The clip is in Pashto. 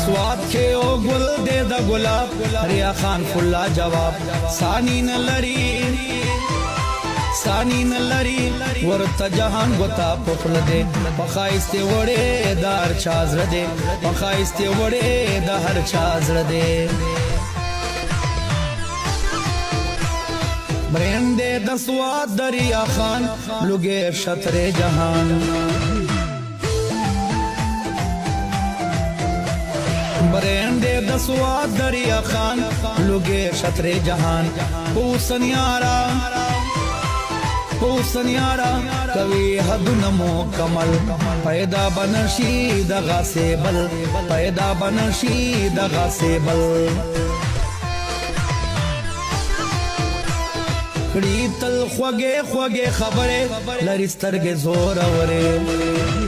سواد کې او ګل دې د ګلاب ریا خان فلا جواب ثانی نلری ورته جهان غتا پخل دې پخایسته وړې د هر چا زړه دې پخایسته وړې د هر چا زړه دې برندے د سواد دریا خان لوګې شطر جهان برندے د سواد دریا خان لوګې شطر جهان پوسنیارا کوي حد نمو کمل پیدا بنشي د غاسبل کړي تل خوږه خبره لری سترګې زور اوره